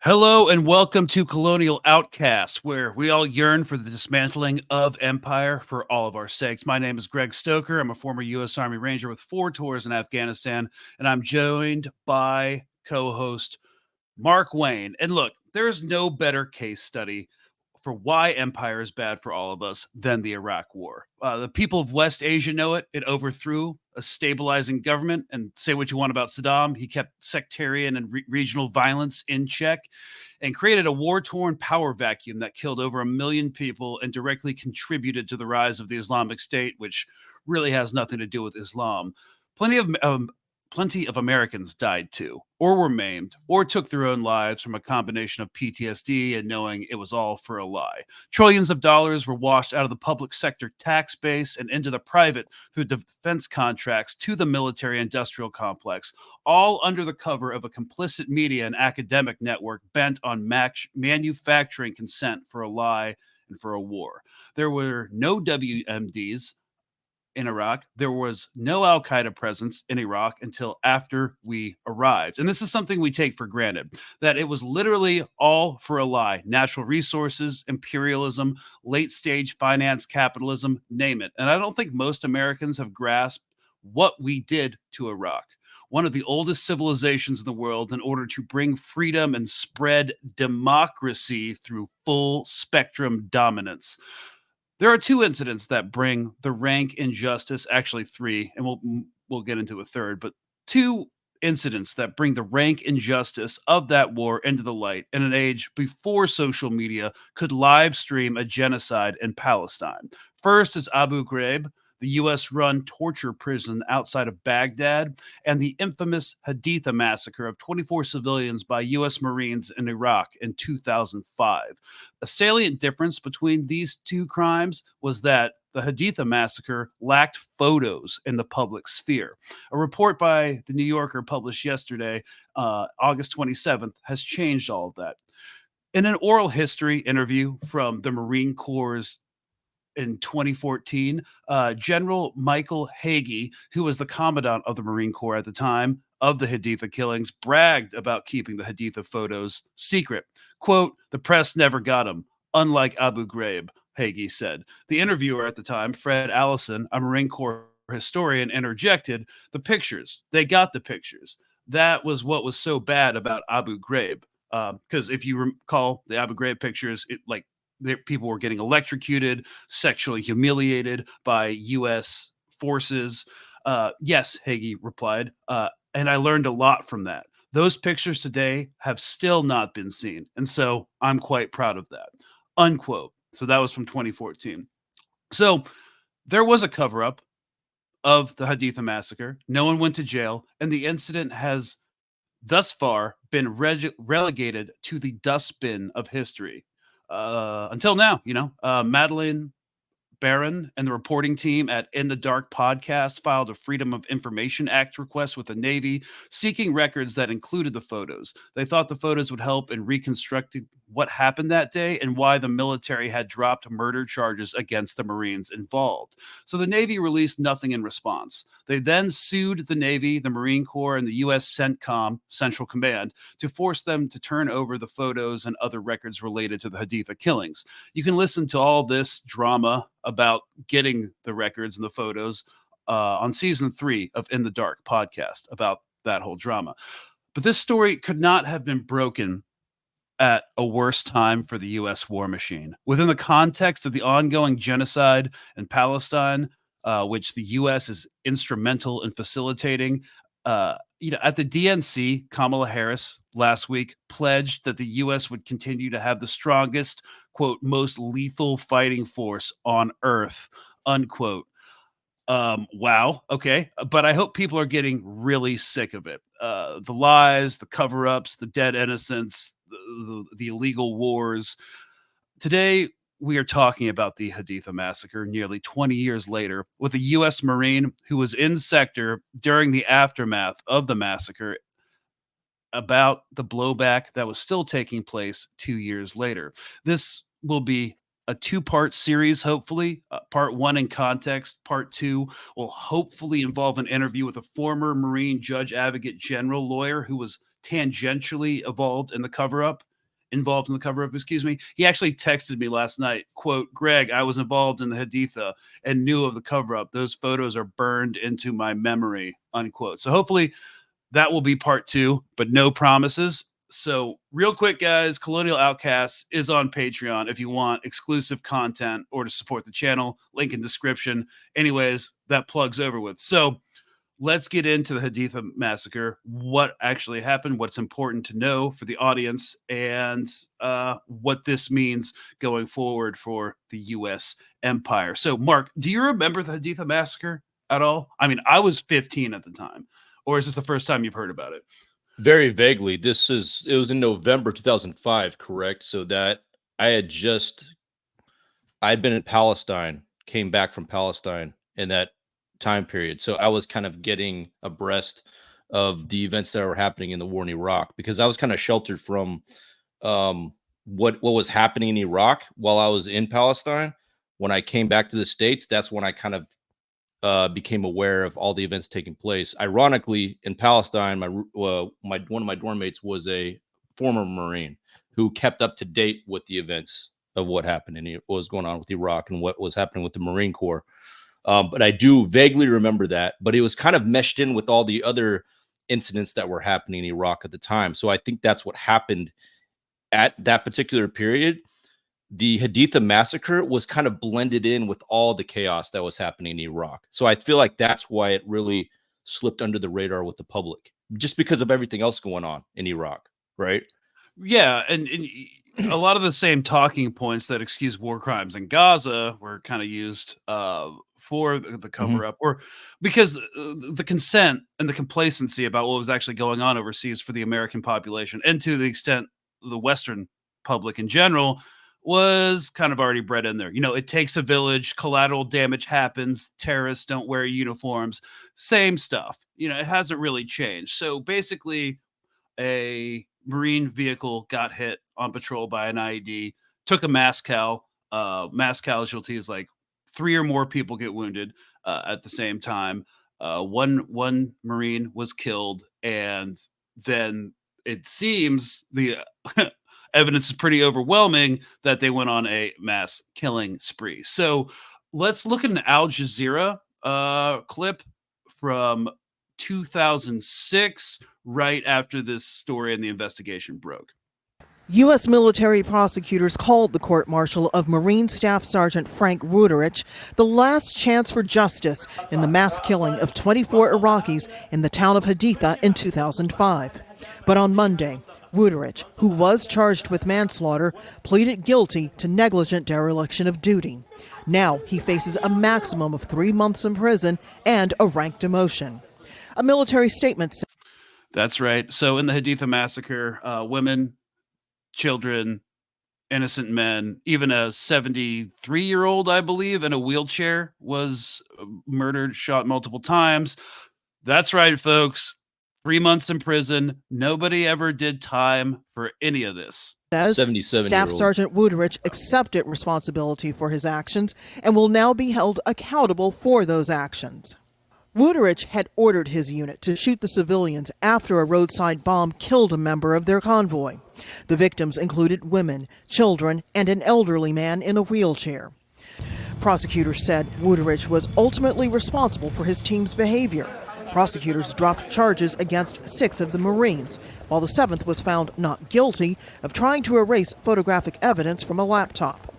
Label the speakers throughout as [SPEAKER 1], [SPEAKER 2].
[SPEAKER 1] Hello and welcome to Colonial Outcasts, where we all yearn for the dismantling of empire for all of our sakes. My name is Greg Stoker. I'm a former U.S. Army Ranger with 4 tours in Afghanistan, and I'm joined by co host Mark Wayne. And look, there is no better case study for why empire is bad for all of us than the Iraq War. The people of West Asia know it. It overthrew a stabilizing government. And say what you want about Saddam, he kept sectarian and regional violence in check and created a war torn power vacuum that killed over 1 million people and directly contributed to the rise of the Islamic State, which really has nothing to do with Islam. Plenty of Plenty of Americans died too, or were maimed, or took their own lives from a combination of PTSD and knowing it was all for a lie. Trillions of dollars were washed out of the public sector tax base and into the private through defense contracts to the military industrial complex, all under the cover of a complicit media and academic network bent on manufacturing consent for a lie and for a war. There were no WMDs in Iraq. There was no Al Qaeda presence in Iraq until after we arrived. And this is something we take for granted, that it was literally all for a lie. Natural resources, imperialism, late stage finance, capitalism, name it. And I don't think most Americans have grasped what we did to Iraq, one of the oldest civilizations in the world, in order to bring freedom and spread democracy through full spectrum dominance. There are two incidents that bring the rank injustice, actually three, and we'll get into a third, but two incidents that bring the rank injustice of that war into the light in an age before social media could live stream a genocide in Palestine. First is Abu Ghraib, the US run torture prison outside of Baghdad, and the infamous Haditha Massacre of 24 civilians by US Marines in Iraq in 2005. A salient difference between these two crimes was that the Haditha Massacre lacked photos in the public sphere. A report by The New Yorker published yesterday, August 27th, has changed all of that. In an oral history interview from the Marine Corps in 2014, General Michael Hagee, who was the commandant of the Marine Corps at the time of the Haditha killings, bragged about keeping the Haditha photos secret. Quote, "The press never got them, unlike Abu Ghraib," Hagee said. The interviewer at the time, Fred Allison, a Marine Corps historian, interjected, "The pictures, they got the pictures. That was what was so bad about Abu Ghraib." Because if you recall the Abu Ghraib pictures, people were getting electrocuted, sexually humiliated by U.S. forces. Yes, Hagee replied, and I learned a lot from that. Those pictures today have still not been seen, and so I'm quite proud of that. Unquote. So that was from 2014. So there was a cover up of the Haditha massacre. No one went to jail, and the incident has thus far been relegated to the dustbin of history. Until now, Madeline Barron and the reporting team at In the Dark podcast filed a Freedom of Information Act request with the Navy seeking records that included the photos. They thought the photos would help in reconstructing what happened that day and why the military had dropped murder charges against the Marines involved. So the Navy released nothing in response. They then sued the Navy, the Marine Corps, and the U.S. CENTCOM, Central Command, to force them to turn over the photos and other records related to the Haditha killings. You can listen to all this drama about getting the records and the photos on season 3 of In the Dark podcast about that whole drama. But this story could not have been broken at a worse time for the U.S. war machine. Within the context of the ongoing genocide in Palestine, which the U.S. is instrumental in facilitating, at the DNC, Kamala Harris last week pledged that the U.S. would continue to have the strongest, quote, most lethal fighting force on earth, unquote. Wow. Okay. But I hope people are getting really sick of it. The lies, the cover ups, the dead innocents, the illegal wars. Today, we are talking about the Haditha massacre nearly 20 years later with a U.S. Marine who was in sector during the aftermath of the massacre, about the blowback that was still taking place 2 years later. This will be a two-part series, hopefully. Part 1 in context. Part 2 will hopefully involve an interview with a former Marine judge advocate general lawyer who was tangentially involved in the cover-up. involved in the cover-up, excuse me. He actually texted me last night, quote, "Greg, I was involved in the Haditha and knew of the cover-up. Those photos are burned into my memory," unquote. So hopefully that will be part 2, but no promises. So real quick, guys, Colonial Outcasts is on Patreon if you want exclusive content or to support the channel. Link in description. Anyways, that plug's over with. So let's get into the Haditha Massacre, what actually happened, what's important to know for the audience, and what this means going forward for the U.S. empire. So, Mark, do you remember the Haditha Massacre at all? I mean, I was 15 at the time. Or is this the first time you've heard about it?
[SPEAKER 2] Very vaguely. It was in November 2005, correct? So that I'd been in Palestine, came back from Palestine in that time period. So I was kind of getting abreast of the events that were happening in the war in Iraq, because I was kind of sheltered from what was happening in Iraq while I was in Palestine. When I came back to the States, that's when I kind of became aware of all the events taking place. Ironically, in Palestine, one of my dorm mates was a former Marine who kept up to date with the events of what happened and what was going on with Iraq and what was happening with the Marine Corps. But I do vaguely remember that, but it was kind of meshed in with all the other incidents that were happening in Iraq at the time. So I think that's what happened at that particular period. The Haditha Massacre was kind of blended in with all the chaos that was happening in Iraq. So I feel like that's why it really slipped under the radar with the public, just because of everything else going on in Iraq, right?
[SPEAKER 1] Yeah, and a lot of the same talking points that excuse war crimes in Gaza were kind of used for the cover-up, or because the consent and the complacency about what was actually going on overseas for the American population, and to the extent the Western public in general, was kind of already bred in there. You know, it takes a village, collateral damage happens, terrorists don't wear uniforms, same stuff. You know, it hasn't really changed. So basically, a Marine vehicle got hit on patrol by an IED, took a mass casualties, like 3 or more people get wounded at the same time. One Marine was killed, and then it seems the evidence is pretty overwhelming that they went on a mass killing spree. So let's look at an Al Jazeera clip from 2006, right after this story and the investigation broke.
[SPEAKER 3] U.S. military prosecutors called the court-martial of Marine Staff Sergeant Frank Wuterich the last chance for justice in the mass killing of 24 Iraqis in the town of Haditha in 2005. But on Monday, Wuterich, who was charged with manslaughter, pleaded guilty to negligent dereliction of duty. Now he faces a maximum of 3 months in prison and a rank demotion. A military statement said,
[SPEAKER 1] "That's right. So in the Haditha Massacre, women, children, innocent men, even a 73-year-old, I believe, in a wheelchair was murdered, shot multiple times. That's right, folks. 3 months in prison. Nobody ever did time for any of this."
[SPEAKER 3] Staff Sergeant Wuterich accepted responsibility for his actions and will now be held accountable for those actions. Wuterich had ordered his unit to shoot the civilians after a roadside bomb killed a member of their convoy. The victims included women, children, and an elderly man in a wheelchair. Prosecutors said Wuterich was ultimately responsible for his team's behavior. Prosecutors dropped charges against 6 of the Marines, while the 7th was found not guilty of trying to erase photographic evidence from a laptop.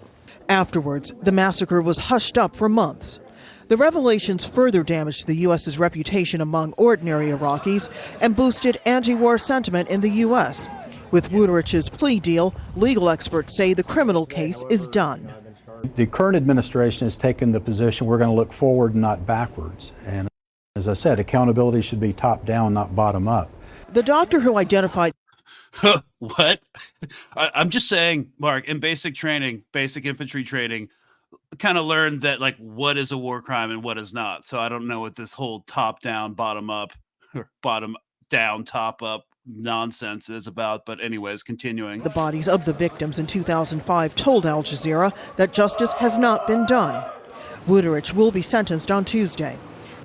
[SPEAKER 3] Afterwards, the massacre was hushed up for months. The revelations further damaged the U.S.'s reputation among ordinary Iraqis and boosted anti-war sentiment in the U.S. With Wuterich's plea deal, legal experts say the criminal case is done.
[SPEAKER 4] The current administration has taken the position we're going to look forward, not backwards. And as I said, accountability should be top down, not bottom up.
[SPEAKER 3] The doctor who identified...
[SPEAKER 1] What? I'm just saying, Mark, in basic training, basic infantry training, kind of learned that, like, what is a war crime and what is not. So I don't know what this whole top down, bottom up, or bottom down, top up nonsense is about. But anyways, continuing.
[SPEAKER 3] The bodies of the victims in 2005 told Al Jazeera that justice has not been done. Wuterich will be sentenced on Tuesday.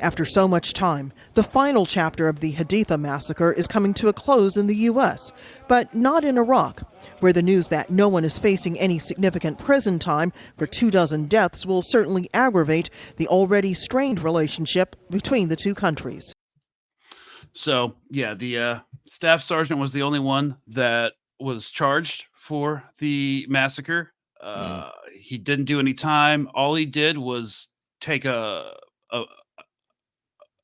[SPEAKER 3] After so much time, the final chapter of the Haditha massacre is coming to a close in the U.S., but not in Iraq, where the news that no one is facing any significant prison time for 24 deaths will certainly aggravate the already strained relationship between the two countries.
[SPEAKER 1] So, yeah, the staff sergeant was the only one that was charged for the massacre. He didn't do any time. All he did was take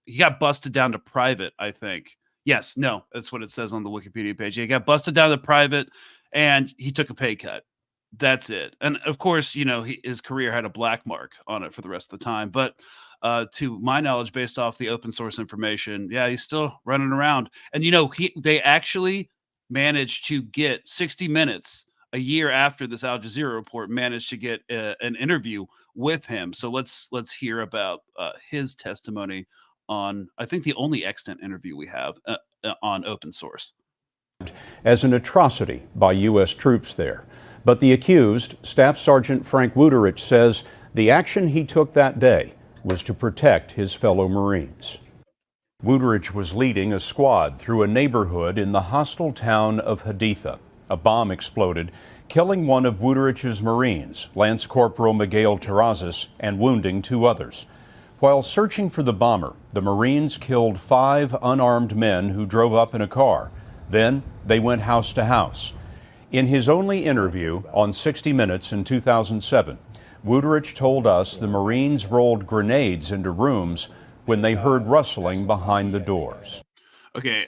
[SPEAKER 1] he got busted down to private, I think. Yes, no, that's what it says on the Wikipedia page. He got busted down to private, and he took a pay cut. That's it. And of course, his career had a black mark on it for the rest of the time. But to my knowledge, based off the open source information, yeah, he's still running around. And they actually managed to get 60 Minutes a year after this Al Jazeera report managed to get an interview with him. So let's hear about his testimony on, I think, the only extant interview we have on open source.
[SPEAKER 5] As an atrocity by U.S. troops there. But the accused, Staff Sergeant Frank Wuterich, says the action he took that day was to protect his fellow Marines. Wuterich was leading a squad through a neighborhood in the hostile town of Haditha. A bomb exploded, killing one of Wuterich's Marines, Lance Corporal Miguel Terrazas, and wounding 2 others. While searching for the bomber, the Marines killed 5 unarmed men who drove up in a car. Then they went house to house. In his only interview on 60 Minutes in 2007, Wuterich told us the Marines rolled grenades into rooms when they heard rustling behind the doors.
[SPEAKER 1] Okay,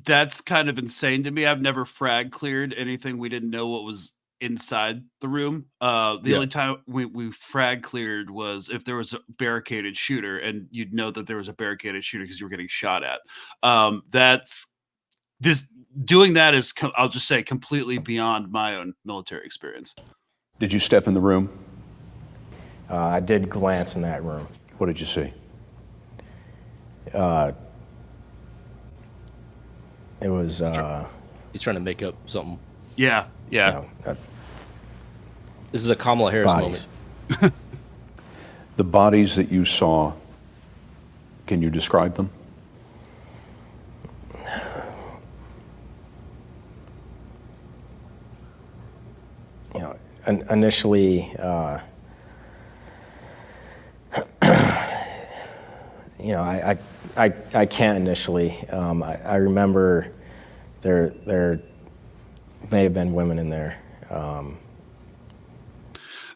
[SPEAKER 1] that's kind of insane to me. I've never frag cleared anything we didn't know what was inside the room. The only time we frag cleared was if there was a barricaded shooter, and you'd know that there was a barricaded shooter because you were getting shot at. Doing that is, I'll just say, completely beyond my own military experience.
[SPEAKER 5] Did you step in the room?
[SPEAKER 6] I did glance in that room.
[SPEAKER 5] What did you see?
[SPEAKER 6] It was...
[SPEAKER 2] He's trying to make up something.
[SPEAKER 1] Yeah.
[SPEAKER 2] This is a Kamala Harris moment.
[SPEAKER 5] The bodies that you saw, can you describe them?
[SPEAKER 6] Initially, I can't initially. I remember there may have been women in there.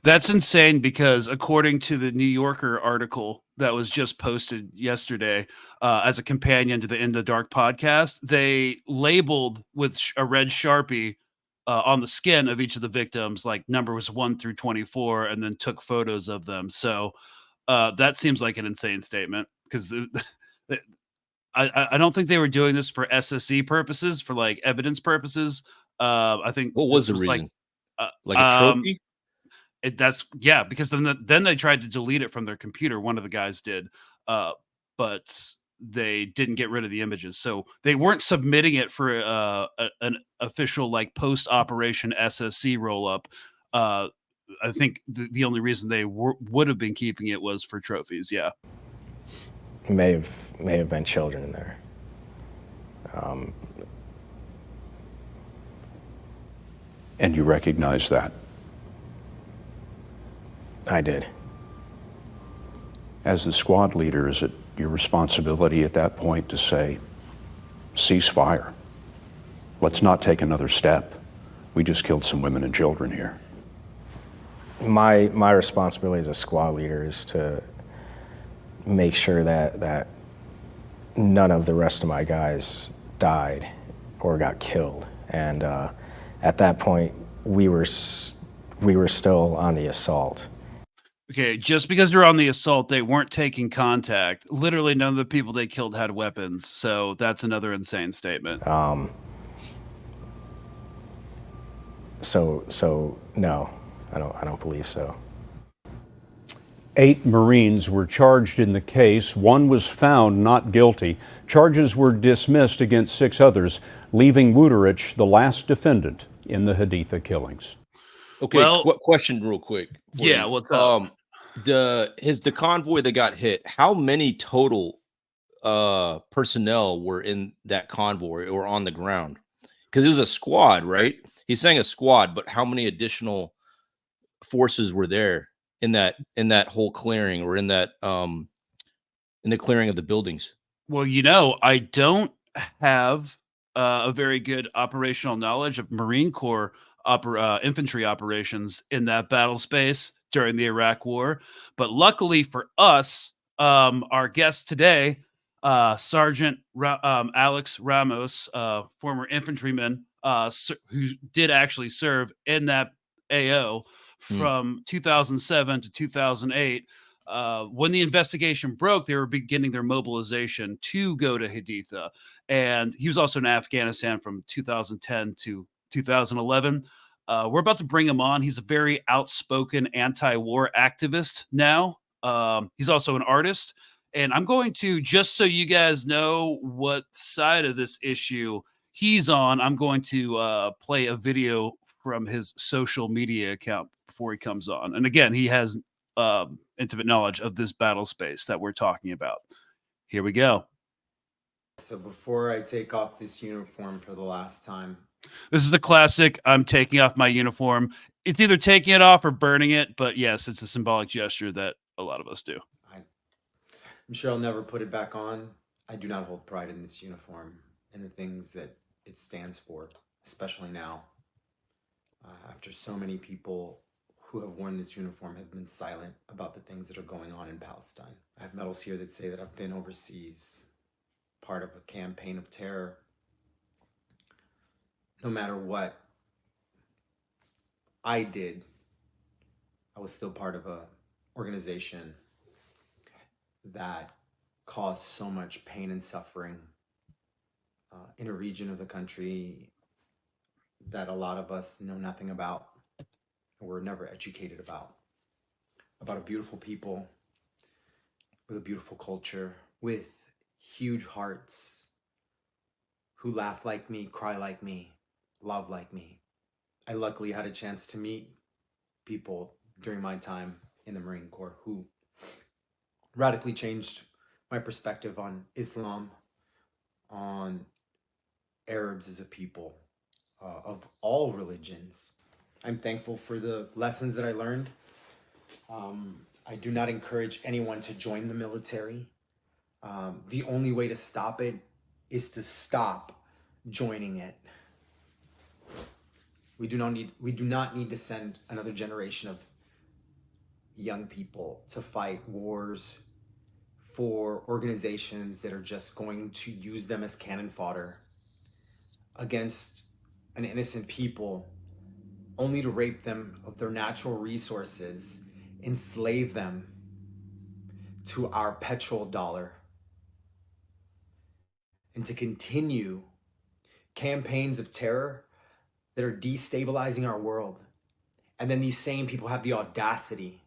[SPEAKER 1] That's insane because according to the New Yorker article that was just posted yesterday as a companion to the In the Dark podcast, they labeled with a red Sharpie on the skin of each of the victims, like numbers 1 through 24, and then took photos of them. So that seems like an insane statement because I don't think they were doing this for SSE purposes, for like evidence purposes. I think
[SPEAKER 2] what was the reason? Like a trophy?
[SPEAKER 1] Because then they tried to delete it from their computer. One of the guys did, but they didn't get rid of the images, so they weren't submitting it for an official like post-operation SSC roll-up. I think the only reason they would have been keeping it was for trophies. Yeah,
[SPEAKER 6] may have been children in there.
[SPEAKER 5] And you recognize that?
[SPEAKER 6] I did.
[SPEAKER 5] As the squad leader, is it your responsibility at that point to say, cease fire? Let's not take another step. We just killed some women and children here.
[SPEAKER 6] My responsibility as a squad leader is to make sure that none of the rest of my guys died or got killed. And at that point, we were still on the assault.
[SPEAKER 1] Okay, just because they're on the assault, they weren't taking contact. Literally, none of the people they killed had weapons. So that's another insane statement.
[SPEAKER 6] So no, I don't believe so.
[SPEAKER 5] 8 Marines were charged in the case. 1 was found not guilty. Charges were dismissed against 6 others, leaving Wuterich the last defendant in the Haditha killings.
[SPEAKER 2] Okay, well, question real quick.
[SPEAKER 1] Yeah, what's up?
[SPEAKER 2] The convoy that got hit, how many total personnel were in that convoy or on the ground? because it was a squad, right? He's saying a squad, but how many additional forces were there in that whole clearing, or in that in the clearing of the buildings?
[SPEAKER 1] Well, I don't have a very good operational knowledge of Marine Corps infantry operations in that battle space during the Iraq War. But luckily for us, our guest today, Sergeant Alex Ramos, former infantryman who did actually serve in that AO from 2007 to 2008. When the investigation broke, they were beginning their mobilization to go to Haditha. And he was also in Afghanistan from 2010 to 2011. We're about to bring him on. He's a very outspoken anti-war activist now. He's also an artist. And I'm going to, just so you guys know what side of this issue he's on, I'm going to play a video from his social media account before he comes on. And again, he has intimate knowledge of this battle space that we're talking about. Here we go.
[SPEAKER 7] So before I take off this uniform for the last time.
[SPEAKER 1] This is the classic, I'm taking off my uniform. It's either taking it off or burning it, but yes, it's a symbolic gesture that a lot of us do.
[SPEAKER 7] I'm sure I'll never put it back on. I do not hold pride in this uniform and the things that it stands for, especially now. After so many people who have worn this uniform have been silent about the things that are going on in Palestine. I have medals here that say that I've been overseas, part of a campaign of terror. No matter what I did, I was still part of a organization that caused so much pain and suffering in a region of the country that a lot of us know nothing about, or were never educated about a beautiful people with a beautiful culture, with huge hearts, who laugh like me, cry like me, love like me. I luckily had a chance to meet people during my time in the Marine Corps who radically changed my perspective on Islam, on Arabs as a people, of all religions. I'm thankful for the lessons that I learned. I do not encourage anyone to join the military. The only way to stop it is to stop joining it. We do not need to send another generation of young people to fight wars for organizations that are just going to use them as cannon fodder against an innocent people, only to rape them of their natural resources, enslave them to our petrol dollar, and to continue campaigns of terror that are destabilizing our world. And then these same people have the audacity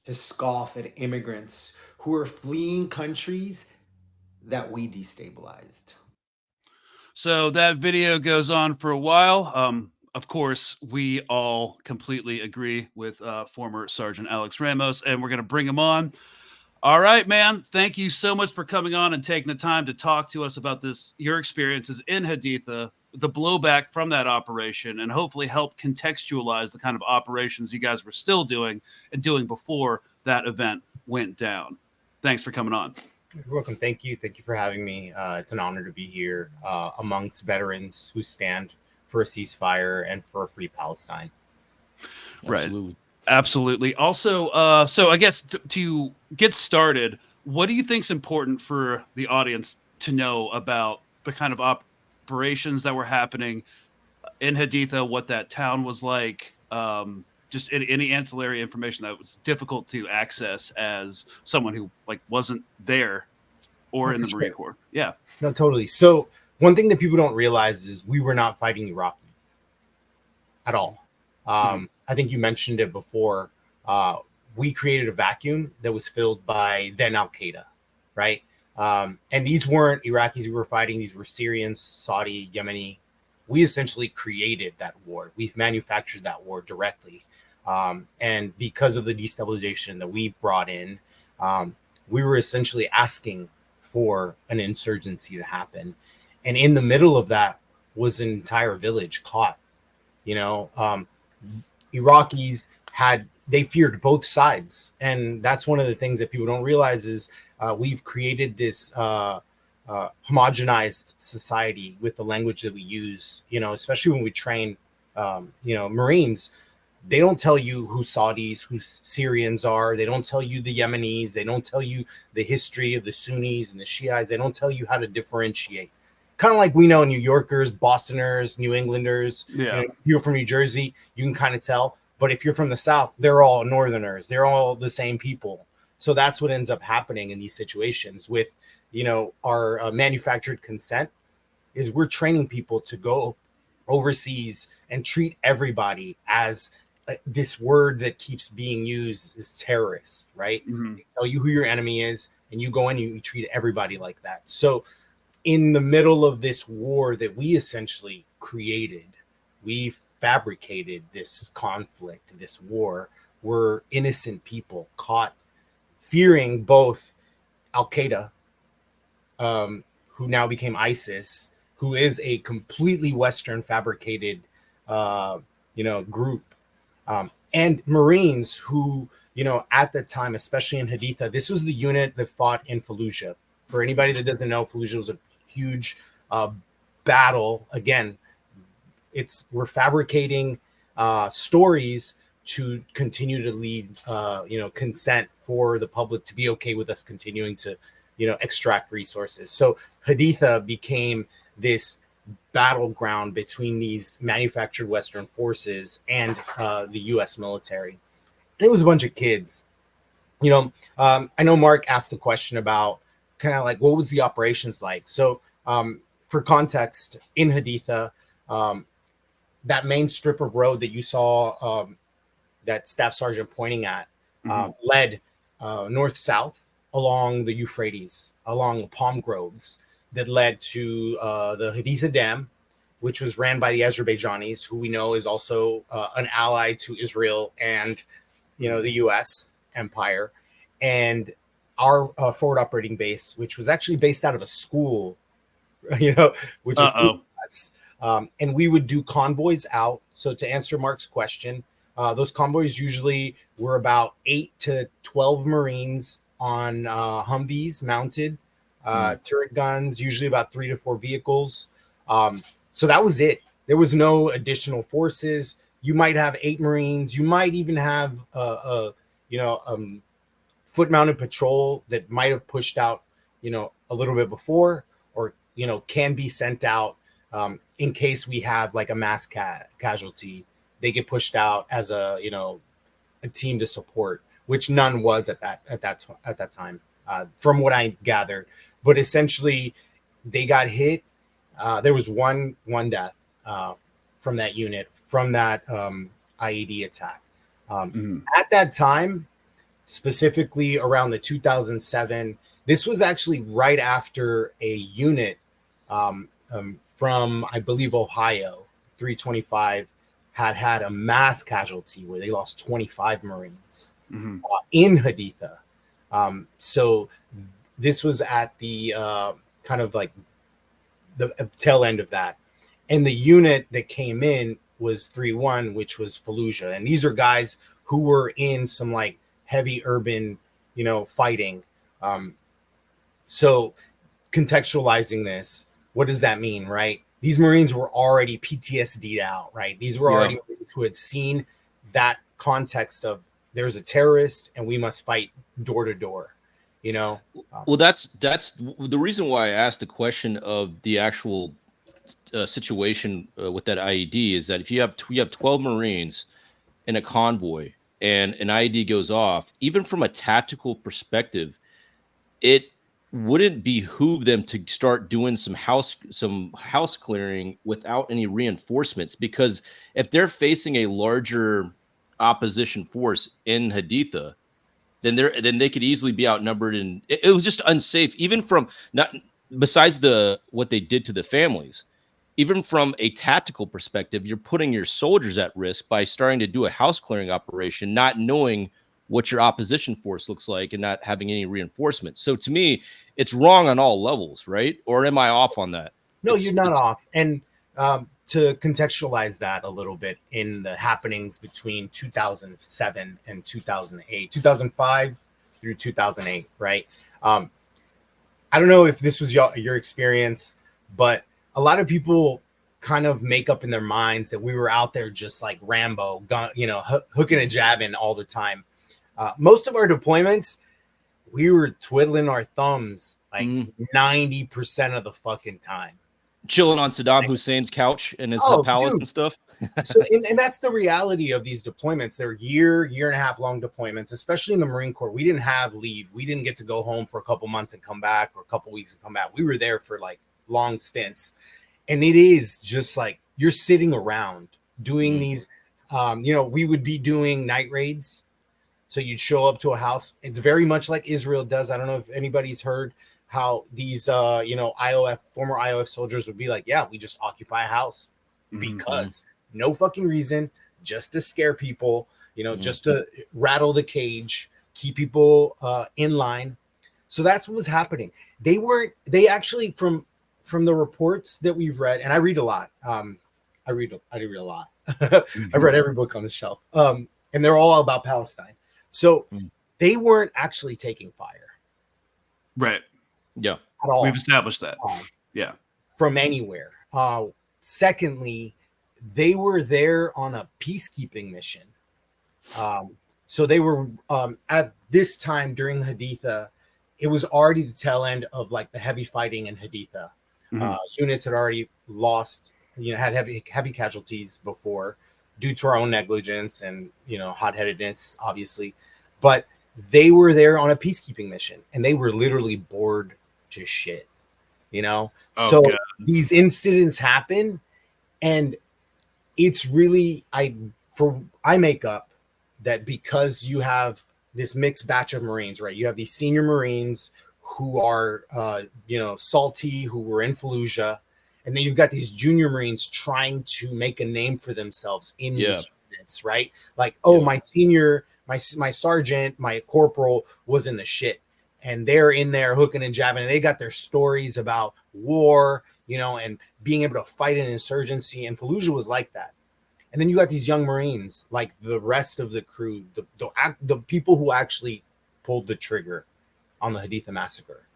[SPEAKER 7] to scoff at immigrants who are fleeing countries that we destabilized.
[SPEAKER 1] So that video goes on for a while. Of course, we all completely agree with former Sergeant Alex Ramos, and we're going to bring him on. All right, man. Thank you so much for coming on and taking the time to talk to us about your experiences in Haditha, the blowback from that operation, and hopefully help contextualize the kind of operations you guys were still doing and doing before that event went down. Thanks for coming on.
[SPEAKER 8] You're welcome. Thank you. Thank you for having me. It's an honor to be here amongst veterans who stand for a ceasefire and for a free Palestine.
[SPEAKER 1] Right. Absolutely. Also, so I guess to get started, what do you think is important for the audience to know about the kind of operations that were happening in Haditha, what that town was like, just any ancillary information that was difficult to access as someone who wasn't there or in the Marine Corps? Yeah.
[SPEAKER 8] No, totally. So one thing that people don't realize is we were not fighting Iraqis at all. I think you mentioned it before. We created a vacuum that was filled by then Al-Qaeda, right? And these weren't Iraqis we were fighting. These were Syrians, Saudi, Yemeni. We essentially created that war. We've manufactured that war directly. And because of the destabilization that we brought in, we were essentially asking for an insurgency to happen. And in the middle of that was an entire village caught. You know, Iraqis they feared both sides. And that's one of the things that people don't realize is we've created this homogenized society with the language that we use, you know, especially when we train, you know, Marines. They don't tell you who Saudis, who Syrians are. They don't tell you the Yemenis. They don't tell you the history of the Sunnis and the Shiites. They don't tell you how to differentiate. Kind of like we know New Yorkers, Bostoners, New Englanders.
[SPEAKER 1] Yeah.
[SPEAKER 8] You know, if you're from New Jersey, you can kind of tell. But if you're from the South, they're all Northerners. They're all the same people. So that's what ends up happening in these situations with, you know, our manufactured consent is we're training people to go overseas and treat everybody as this word that keeps being used is terrorist, right?
[SPEAKER 1] Mm-hmm.
[SPEAKER 8] They tell you who your enemy is, and you go in and you treat everybody like that. So in the middle of this war that we essentially created, we fabricated this conflict, this war, were innocent people caught fearing both Al-Qaeda, who now became ISIS, who is a completely Western fabricated, you know, group, and Marines who, you know, at the time, especially in Haditha, this was the unit that fought in Fallujah. For anybody that doesn't know, Fallujah was a huge battle. Again, we're fabricating stories to continue to lead, you know, consent for the public to be okay with us continuing to, you know, extract resources. So Haditha became this battleground between these manufactured Western forces and the U.S. military. And it was a bunch of kids. You know, I know Mark asked the question about kind of like what was the operations like. So for context, in Haditha, that main strip of road that you saw that Staff Sergeant pointing at led north-south along the Euphrates, along the palm groves that led to the Haditha Dam, which was ran by the Azerbaijanis, who we know is also an ally to Israel and, you know, the U.S. empire, and our forward operating base, which was actually based out of a school, you know, which is and we would do convoys out. So to answer Mark's question, those convoys usually were about 8 to 12 Marines on Humvees mounted, turret guns, usually about 3 to 4 vehicles. So that was it. There was no additional forces. You might have 8 Marines. You might even have foot-mounted patrol that might have pushed out, you know, a little bit before, or, you know, can be sent out in case we have like a mass casualty. They get pushed out as a, you know, a team to support, which none was at that time, from what I gathered. But essentially, they got hit. There was one death from that unit, from that IED attack. At that time, specifically around the 2007, this was actually right after a unit from, I believe, Ohio, 325, had a mass casualty where they lost 25 Marines in Haditha. So this was at the kind of like the tail end of that. And the unit that came in was 3-1, which was Fallujah. And these are guys who were in some like heavy urban, you know, fighting. So contextualizing this, what does that mean, right? These Marines were already PTSD'd out, right? These were already Marines who had seen that context of there's a terrorist and we must fight door to door, you know?
[SPEAKER 2] Well, that's the reason why I asked the question of the actual situation with that IED is that if you have 12 Marines in a convoy and an IED goes off, even from a tactical perspective, it wouldn't behoove them to start doing some house clearing without any reinforcements, because if they're facing a larger opposition force in Haditha, then they could easily be outnumbered, and it was just unsafe, even from not besides what they did to the families. Even from a tactical perspective, you're putting your soldiers at risk by starting to do a house clearing operation, not knowing what your opposition force looks like and not having any reinforcements. So to me, it's wrong on all levels, right? Or am I off on that?
[SPEAKER 8] No, you're not off. And to contextualize that a little bit in the happenings between 2007 and 2008, 2005 through 2008, right? I don't know if this was your experience, but a lot of people kind of make up in their minds that we were out there just like Rambo, hooking and jabbing all the time. Most of our deployments, we were twiddling our thumbs like 90% of the fucking time.
[SPEAKER 2] Chilling on Saddam Hussein's couch in his palace and stuff.
[SPEAKER 8] So, and that's the reality of these deployments. They're year and a half long deployments, especially in the Marine Corps. We didn't have leave. We didn't get to go home for a couple months and come back, or a couple weeks and come back. We were there for like long stints. And it is just like you're sitting around doing these, we would be doing night raids. So you'd show up to a house. It's very much like Israel does. I don't know if anybody's heard how these, former IOF soldiers would be like, yeah, we just occupy a house because no fucking reason, just to scare people, just to rattle the cage, keep people in line. So that's what was happening. They actually, from the reports that we've read, and I read a lot. I read a lot. I've read every book on the shelf. And they're all about Palestine. So they weren't actually taking fire.
[SPEAKER 1] Right.
[SPEAKER 2] Yeah.
[SPEAKER 8] At all.
[SPEAKER 1] We've established that. Yeah.
[SPEAKER 8] From anywhere. Secondly, they were there on a peacekeeping mission. So they were at this time during Haditha, it was already the tail end of like the heavy fighting in Haditha. Units had already lost, had heavy casualties before due to our own negligence and, hot-headedness, obviously. But they were there on a peacekeeping mission, and they were literally bored to shit, God. These incidents happen, and it's really, I make up that because you have this mixed batch of Marines, right? You have these senior Marines who are, salty, who were in Fallujah. And then you've got these junior Marines trying to make a name for themselves in these units, right? Like, my senior, my sergeant, my corporal was in the shit. And they're in there hooking and jabbing. And they got their stories about war, and being able to fight an insurgency. And Fallujah was like that. And then you got these young Marines, like the rest of the crew, the people who actually pulled the trigger on the Haditha Massacre.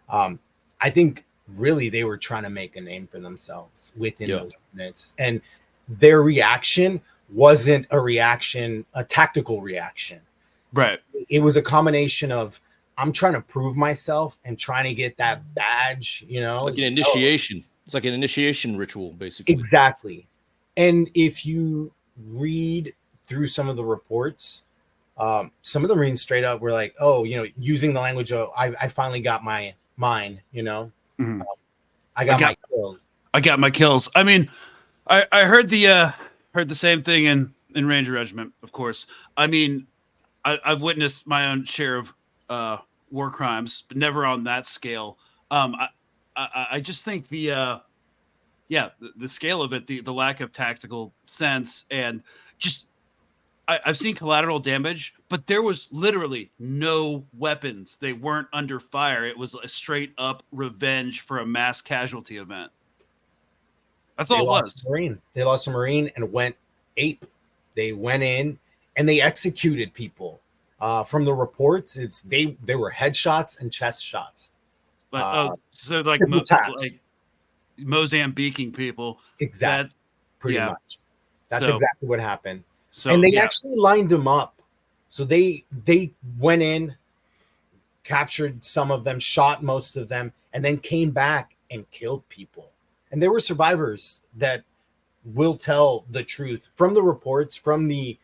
[SPEAKER 8] I think really they were trying to make a name for themselves within those units. And their reaction wasn't a tactical reaction.
[SPEAKER 1] Right.
[SPEAKER 8] It was a combination of, I'm trying to prove myself and trying to get that badge,
[SPEAKER 2] Like an initiation. It's like an initiation ritual, basically.
[SPEAKER 8] Exactly. And if you read through some of the reports, some of the Marines straight up were like, using the language of, I finally got mine, I got my kills.
[SPEAKER 1] I got my kills. I mean, I heard the same thing in Ranger Regiment, of course. I mean, I've witnessed my own share of war crimes, but never on that scale. I just think the scale of it, the lack of tactical sense, and just I've seen collateral damage, but there was literally no weapons. They weren't under fire. It was a straight up revenge for a mass casualty event. That's all it was.
[SPEAKER 8] They lost a Marine and went ape. They went in and they executed people. From the reports, they were headshots and chest shots.
[SPEAKER 1] But so like Mozambiquing people.
[SPEAKER 8] Exactly. Pretty much. That's
[SPEAKER 1] So-
[SPEAKER 8] exactly what happened.
[SPEAKER 1] So
[SPEAKER 8] And they
[SPEAKER 1] yeah.
[SPEAKER 8] actually lined them up. So they went in, captured some of them, shot most of them, and then came back and killed people. And there were survivors that will tell the truth from the reports, from the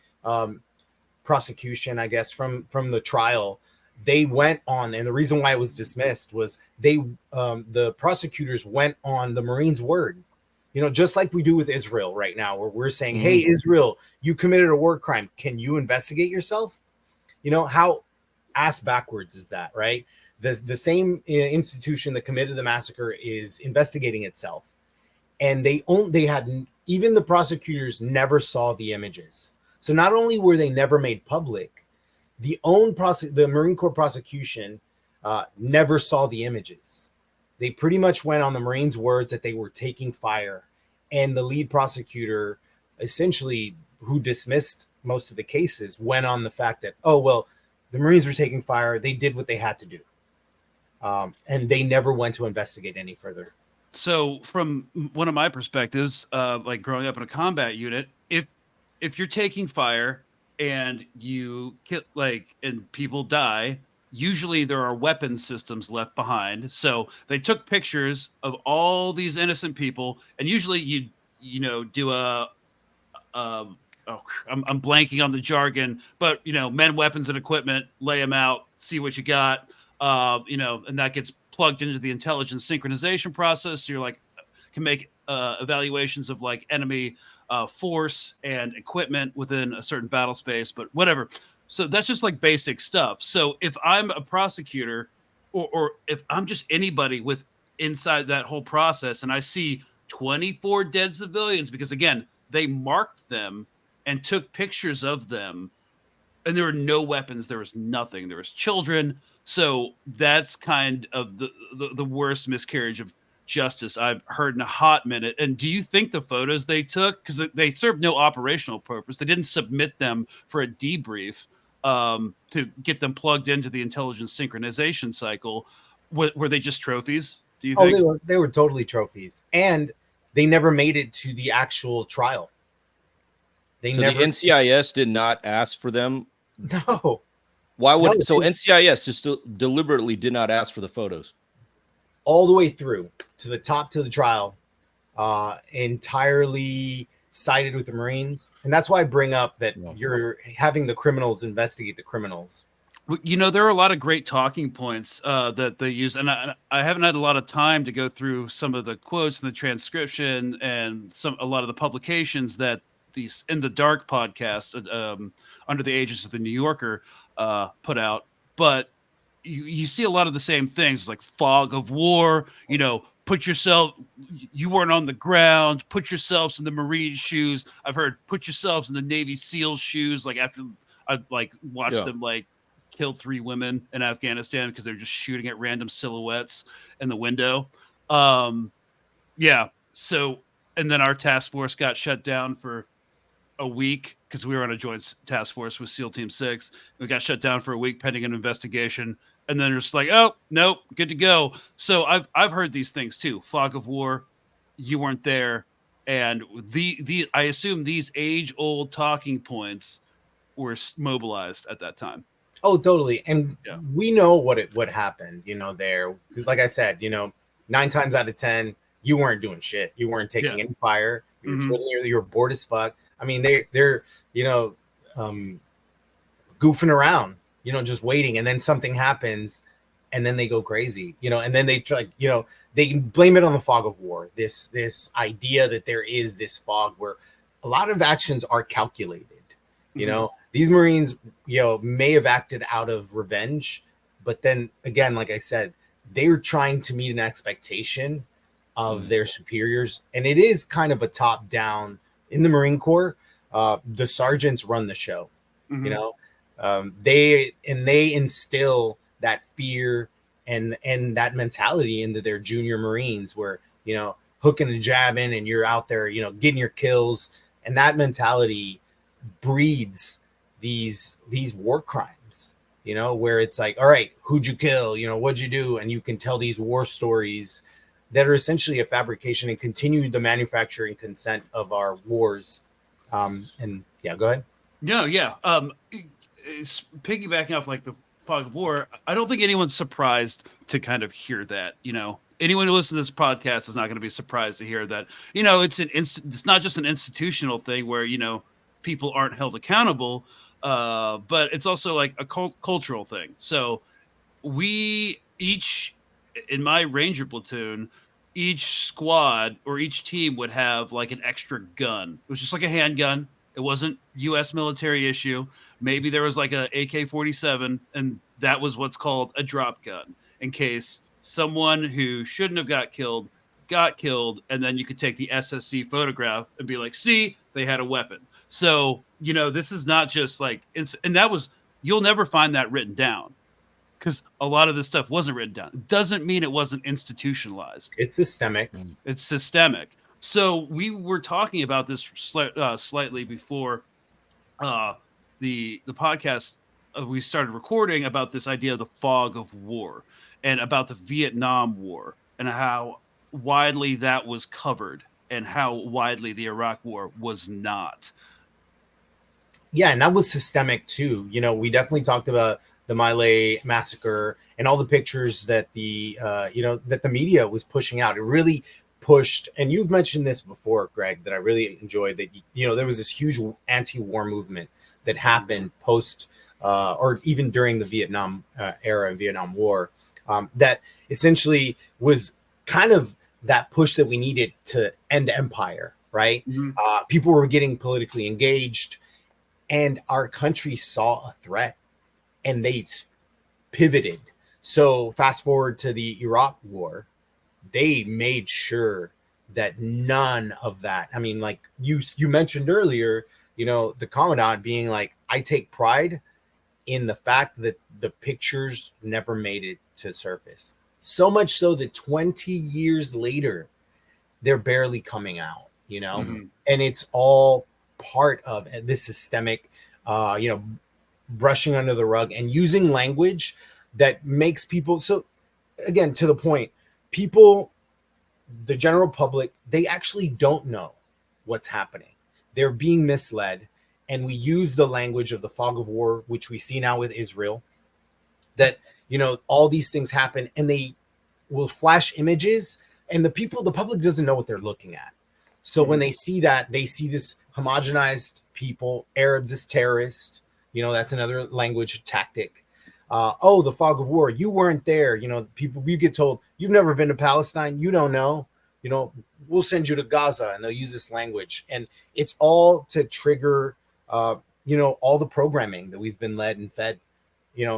[SPEAKER 8] prosecution, I guess, from the trial. They went on, and the reason why it was dismissed was the prosecutors went on the Marines' word. Just like we do with Israel right now, where we're saying, hey, Israel, you committed a war crime. Can you investigate yourself? How ass backwards is that, right? The same institution that committed the massacre is investigating itself. And they had, even the prosecutors never saw the images. So not only were they never made public, the Marine Corps prosecution never saw the images. They pretty much went on the Marines' words that they were taking fire. And the lead prosecutor, essentially, who dismissed most of the cases, went on the fact that, oh, well, the Marines were taking fire. They did what they had to do. And they never went to investigate any further.
[SPEAKER 1] So from one of my perspectives, like growing up in a combat unit, if you're taking fire and you and people die, usually there are weapon systems left behind. So they took pictures of all these innocent people, and usually you do I'm blanking on the jargon, but men, weapons, and equipment, lay them out, see what you got, and that gets plugged into the intelligence synchronization process. So you're like, can make evaluations of like enemy force and equipment within a certain battle space, but whatever. So that's just like basic stuff. So if I'm a prosecutor or if I'm just anybody with inside that whole process and I see 24 dead civilians, because again, they marked them and took pictures of them, and there were no weapons, there was nothing, there was children. So that's kind of the worst miscarriage of justice I've heard in a hot minute. And do you think the photos they took, because they served no operational purpose, they didn't submit them for a debrief to get them plugged into the intelligence synchronization cycle, were they just trophies, do you think?
[SPEAKER 8] They were totally trophies, and they never made it to the actual trial.
[SPEAKER 2] The NCIS did not ask for them.
[SPEAKER 8] No.
[SPEAKER 2] Why would NCIS just deliberately did not ask for the photos?
[SPEAKER 8] All the way through to the top to the trial, entirely sided with the Marines. And that's why I bring up that you're having the criminals investigate the criminals.
[SPEAKER 1] There are a lot of great talking points that they use, and I haven't had a lot of time to go through some of the quotes and the transcription and a lot of the publications that these In the Dark podcast under the aegis of the New Yorker put out. But you see a lot of the same things, like fog of war, you weren't on the ground, put yourselves in the Marine shoes. I've heard put yourselves in the Navy SEAL shoes. Like after I watched them kill 3 women in Afghanistan because they're just shooting at random silhouettes in the window. So, and then our task force got shut down for a week because we were on a joint task force with SEAL Team 6. We got shut down for a week pending an investigation. And then it's like, oh, nope, good to go. So I've heard these things too. Fog of war, you weren't there. And I assume these age-old talking points were mobilized at that time.
[SPEAKER 8] Oh, totally. And we know what happened, there. Like I said, 9 times out of 10, you weren't doing shit. You weren't taking any fire. You were you were bored as fuck. I mean, they're goofing around, just waiting, and then something happens, and then they go crazy, and then they try, they blame it on the fog of war. This idea that there is this fog where a lot of actions are calculated. These Marines, may have acted out of revenge, but then again, like I said, they're trying to meet an expectation of their superiors, and it is kind of a top down. In the Marine Corps, the sergeants run the show. They instill that fear and that mentality into their junior Marines, where hooking and jabbing, and you're out there, getting your kills, and that mentality breeds these war crimes. Where it's like, all right, who'd you kill? What'd you do? And you can tell these war stories that are essentially a fabrication and continue the manufacturing consent of our wars. Go ahead.
[SPEAKER 1] No, yeah. Piggybacking off like the fog of war, I don't think anyone's surprised to kind of hear that. Anyone who listens to this podcast is not going to be surprised to hear that. It's not just an institutional thing where people aren't held accountable, but it's also like a cultural thing. So we each, in my Ranger platoon, each squad or each team would have like an extra gun. It was just like a handgun. It wasn't U.S. military issue. Maybe there was like a AK-47, and that was what's called a drop gun, in case someone who shouldn't have got killed, and then you could take the SSC photograph and be like, see, they had a weapon. So, this is not just like, and that was, you'll never find that written down. because a lot of this stuff wasn't written down. It doesn't mean it wasn't institutionalized.
[SPEAKER 8] It's systemic.
[SPEAKER 1] It's systemic. So we were talking about this slightly before the podcast we started recording, about this idea of the fog of war and about the Vietnam War and how widely that was covered and how widely the Iraq War was not.
[SPEAKER 8] Yeah, and that was systemic too. You know, we definitely talked about the My Lai massacre and all the pictures that the that the media was pushing out. It really pushed, and you've mentioned this before, Greg, that I really enjoyed, that there was this huge anti-war movement that happened post or even during the Vietnam era and Vietnam War, that essentially was kind of that push that we needed to end empire, right?
[SPEAKER 1] Mm-hmm.
[SPEAKER 8] People were getting politically engaged, and our country saw a threat and they pivoted. So fast forward to the Iraq War, they made sure that none of that. I mean, like you mentioned earlier, the commandant being like, I take pride in the fact that the pictures never made it to surface. So much so that 20 years later, they're barely coming out,
[SPEAKER 1] Mm-hmm.
[SPEAKER 8] and it's all part of this systemic, brushing under the rug and using language that makes people. So again, to the point, people, the general public, they actually don't know what's happening. They're being misled. And we use the language of the fog of war, which we see now with Israel, that, all these things happen and they will flash images, and the public doesn't know what they're looking at. So when they see that, they see this homogenized people, Arabs as terrorists, that's another language tactic. The fog of war, you weren't there. People, you get told, you've never been to Palestine, you don't know, we'll send you to Gaza, and they'll use this language. And it's all to trigger, all the programming that we've been led and fed,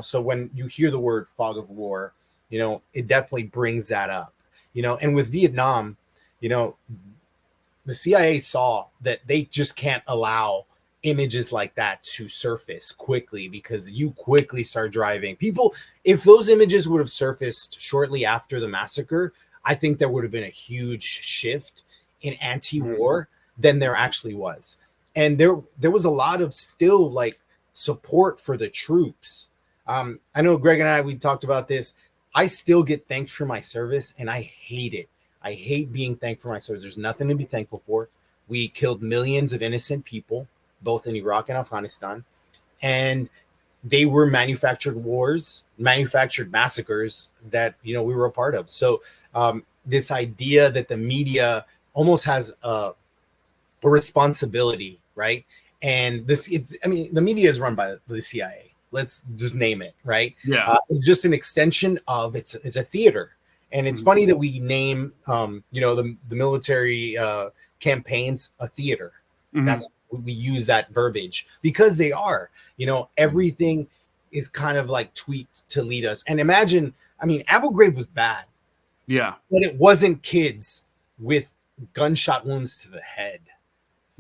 [SPEAKER 8] so when you hear the word fog of war, it definitely brings that up, and with Vietnam, the CIA saw that they just can't allow images like that to surface quickly, because you quickly start driving people. If those images would have surfaced shortly after the massacre, I think there would have been a huge shift in anti-war than there actually was. And there was a lot of still like support for the troops. I know Greg and we talked about this. I still get thanked for my service, and I hate it. I hate being thanked for my service. There's nothing to be thankful for. We killed millions of innocent people, both in Iraq and Afghanistan, and they were manufactured massacres that, we were a part of. So this idea that the media almost has a responsibility, right? And the media is run by the CIA. Let's just name it, right?
[SPEAKER 1] Yeah.
[SPEAKER 8] It's just an extension of it's a theater. And it's funny that we name, the military campaigns a theater.
[SPEAKER 1] Mm-hmm.
[SPEAKER 8] That's, we use that verbiage because they are, everything is kind of like tweaked to lead us. And imagine, Abu Ghraib was bad.
[SPEAKER 1] Yeah.
[SPEAKER 8] But it wasn't kids with gunshot wounds to the head.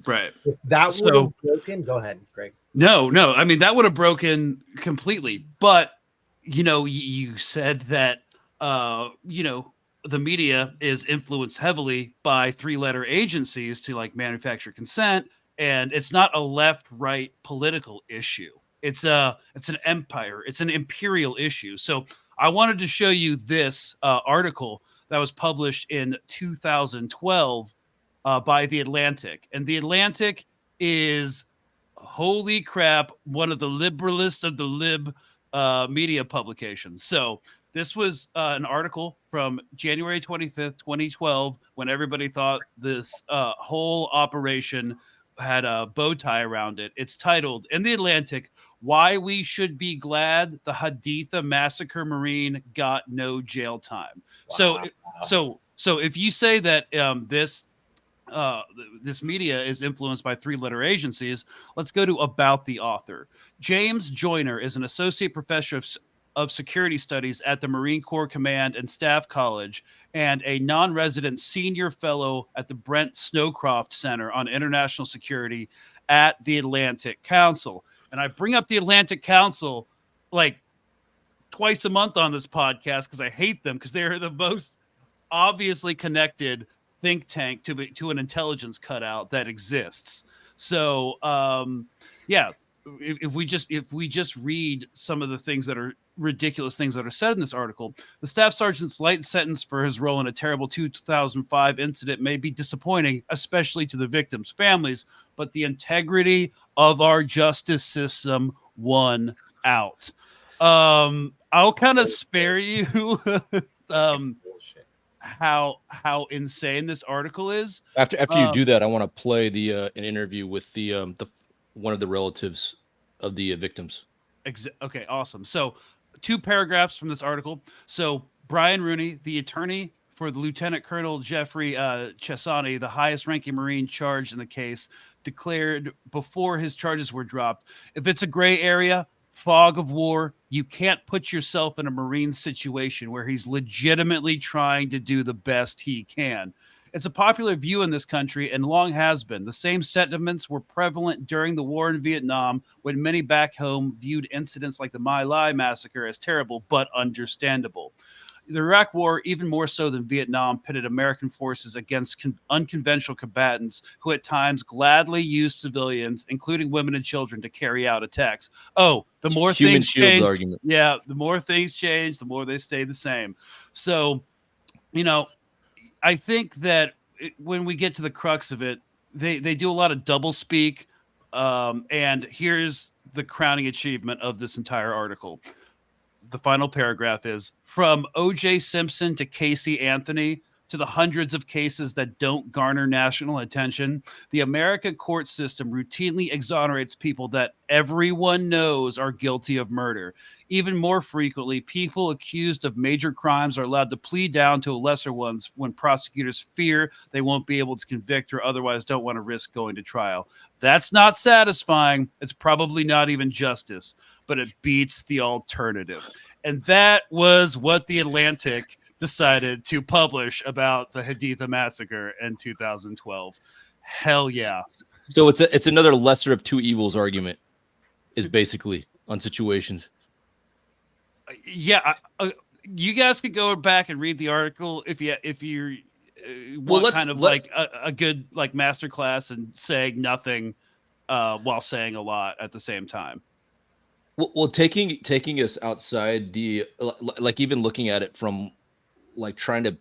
[SPEAKER 1] Right.
[SPEAKER 8] If that would have broken, go ahead, Greg.
[SPEAKER 1] No. That would have broken completely. But, you said that, the media is influenced heavily by 3-letter agencies to like manufacture consent. And it's not a left-right political issue. It's an empire. It's an imperial issue. So I wanted to show you this article that was published in 2012 by The Atlantic. And The Atlantic is, holy crap, one of the liberalist of the lib media publications. So this was an article from January 25th, 2012, when everybody thought this whole operation had a bow tie around it. It's titled in The Atlantic, "Why We Should Be Glad the Haditha Massacre Marine Got No Jail Time." Wow. So if you say that this media is influenced by 3-letter agencies, let's go to about the author. James Joyner is an associate professor of security studies at the Marine Corps Command and Staff College and a non-resident senior fellow at the Brent Snowcroft Center on International Security at the Atlantic Council. And I bring up the Atlantic Council like twice a month on this podcast because I hate them because they are the most obviously connected think tank to an intelligence cutout that exists. So yeah, if we just read some of the things that are ridiculous things that are said in this article, the staff sergeant's light sentence for his role in a terrible 2005 incident may be disappointing, especially to the victims' families, but the integrity of our justice system won out. I'll kind of spare you how insane this article is.
[SPEAKER 2] After you do that, I want to play the an interview with the one of the relatives of the victims.
[SPEAKER 1] Okay, awesome. So 2 paragraphs from this article. So Brian Rooney, the attorney for the Lieutenant Colonel Jeffrey Chesani, the highest ranking Marine charged in the case, declared before his charges were dropped, if it's a gray area, fog of war, you can't put yourself in a Marine situation where he's legitimately trying to do the best he can. It's a popular view in this country and long has been. The same sentiments were prevalent during the war in Vietnam, when many back home viewed incidents like the My Lai massacre as terrible but understandable. The Iraq War, even more so than Vietnam, pitted American forces against unconventional combatants who at times gladly used civilians, including women and children, to carry out attacks. Oh, the more
[SPEAKER 2] Human
[SPEAKER 1] things
[SPEAKER 2] shields
[SPEAKER 1] change,
[SPEAKER 2] argument.
[SPEAKER 1] yeah, the more things change, the more they stay the same. So, you know, I think that when we get to the crux of it, they do a lot of double speak. And here's the crowning achievement of this entire article. The final paragraph is, from O.J. Simpson to Casey Anthony to the hundreds of cases that don't garner national attention, the American court system routinely exonerates people that everyone knows are guilty of murder. Even more frequently, people accused of major crimes are allowed to plead down to lesser ones when prosecutors fear they won't be able to convict or otherwise don't want to risk going to trial. That's not satisfying. It's probably not even justice, but it beats the alternative. And that was what the Atlantic decided to publish about the Haditha Massacre in 2012. Hell yeah.
[SPEAKER 2] So it's another lesser of two evils argument, is basically on situations.
[SPEAKER 1] Yeah, you guys could go back and read the article if you want like a good like masterclass and saying nothing while saying a lot at the same time.
[SPEAKER 2] Well, taking us outside the like even looking at it from like trying to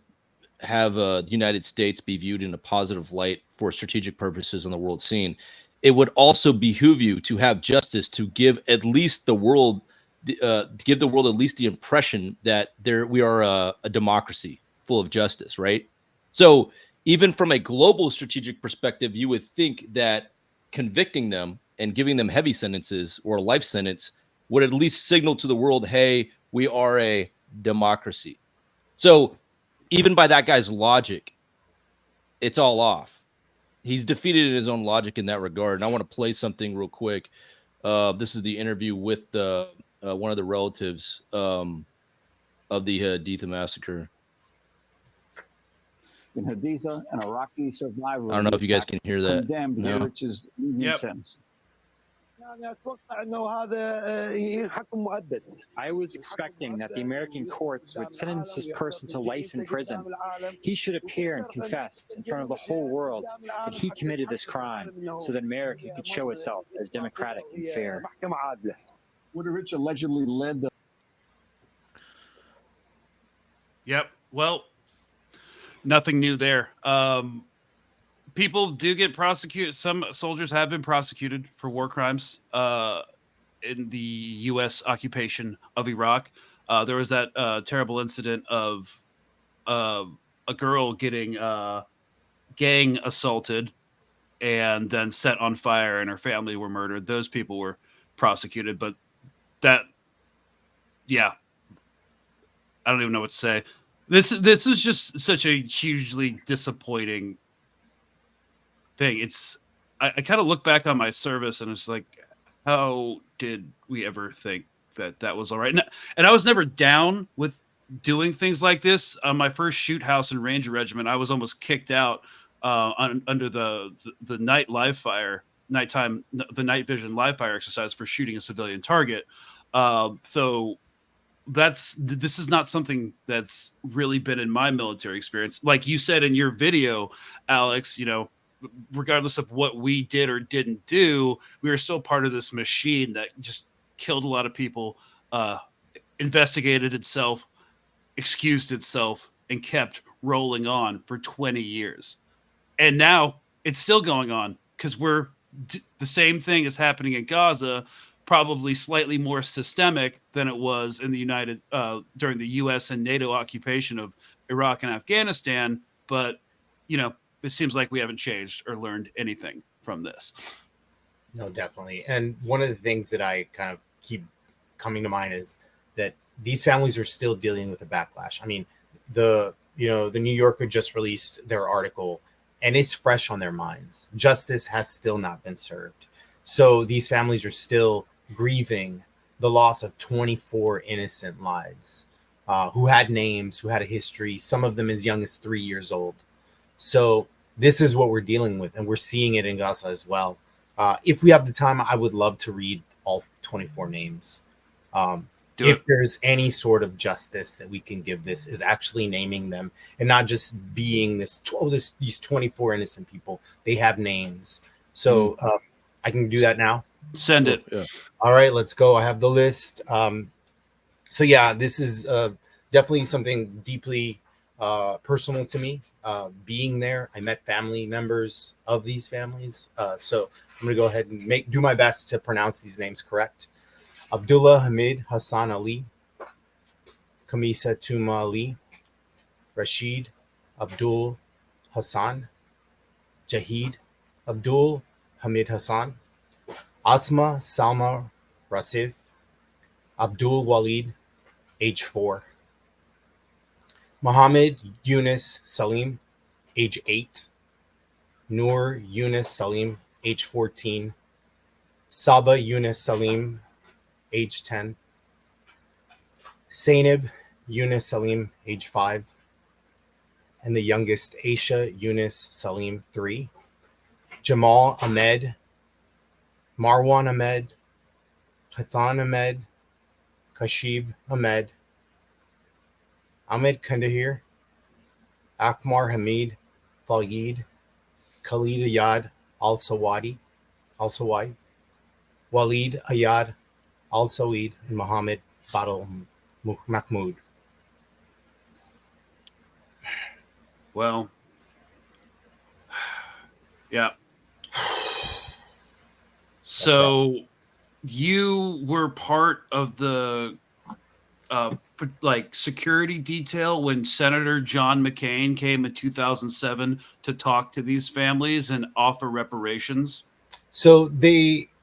[SPEAKER 2] have the United States be viewed in a positive light for strategic purposes on the world scene, it would also behoove you to have justice, to give at least the world, give the world at least the impression that we are a democracy full of justice, right? So even from a global strategic perspective, you would think that convicting them and giving them heavy sentences or a life sentence would at least signal to the world, hey, we are a democracy. So even by that guy's logic, it's all off. He's defeated in his own logic in that regard. And I want to play something real quick. This is the interview with one of the relatives of the Haditha Massacre.
[SPEAKER 9] In Haditha, an Iraqi survivor.
[SPEAKER 2] I don't know if you guys can hear that.
[SPEAKER 9] Condemned Wuderich's sentence.
[SPEAKER 10] I was expecting that the American courts would sentence this person to life in prison. He should appear and confess in front of the whole world that he committed this crime so that America could show itself as democratic and fair.
[SPEAKER 9] Wuterich allegedly led the...
[SPEAKER 1] Yep. Well, nothing new there. People do get prosecuted. Some soldiers have been prosecuted for war crimes in the U.S. occupation of Iraq. There was that terrible incident of a girl getting gang assaulted and then set on fire, and her family were murdered. Those people were prosecuted, but I don't even know what to say. This is just such a hugely disappointing thing. I kind of look back on my service and it's like, how did we ever think that was all right? And I was never down with doing things like this. On my first shoot house and Ranger Regiment, I was almost kicked out under the night live fire, the night vision live fire exercise for shooting a civilian target. So this is not something that's really been in my military experience. Like you said in your video, Alex, regardless of what we did or didn't do, we were still part of this machine that just killed a lot of people, investigated itself, excused itself, and kept rolling on for 20 years. And now it's still going on because the same thing is happening in Gaza, probably slightly more systemic than it was in the during the U.S. and NATO occupation of Iraq and Afghanistan. But, it seems like we haven't changed or learned anything from this.
[SPEAKER 8] No, definitely. And one of the things that I kind of keep coming to mind is that these families are still dealing with the backlash. I mean, the New Yorker just released their article, and it's fresh on their minds. Justice has still not been served. So these families are still grieving the loss of 24 innocent lives, who had names, who had a history, some of them as young as 3 years old. So this is what we're dealing with, and we're seeing it in Gaza as well. If we have the time, I would love to read all 24 names. If there's any sort of justice that we can give, this is actually naming them and not just being these 24 innocent people. They have names. So I can do that now.
[SPEAKER 1] Send it.
[SPEAKER 2] Yeah.
[SPEAKER 8] All right, let's go. I have the list. So yeah, this is definitely something deeply personal to me. Being there, I met family members of these families. So I'm going to go ahead and do my best to pronounce these names correct. Abdullah Hamid Hassan Ali, Kamisa Tuma Ali, Rashid Abdul Hassan, Jahid Abdul Hamid Hassan, Asma Salma Rasif, Abdul Walid, age 4, Muhammad Yunus Salim, age 8, Noor Yunus Salim, age 14, Saba Yunus Salim, age 10, Zainab Yunus Salim, age 5, and the youngest, Aisha Yunus Salim, 3, Jamal Ahmed, Marwan Ahmed, Khatan Ahmed, Kashib Ahmed, Ahmed Kandahir, Akmar Hamid, Fayyid, Khalid Ayad Al-Sawadi, Walid Ayad Al-Saweed, and Mohammed Badal Mahmoud.
[SPEAKER 1] Well, yeah. So you were part of the security detail when Senator John McCain came in 2007 to talk to these families and offer reparations.
[SPEAKER 8] So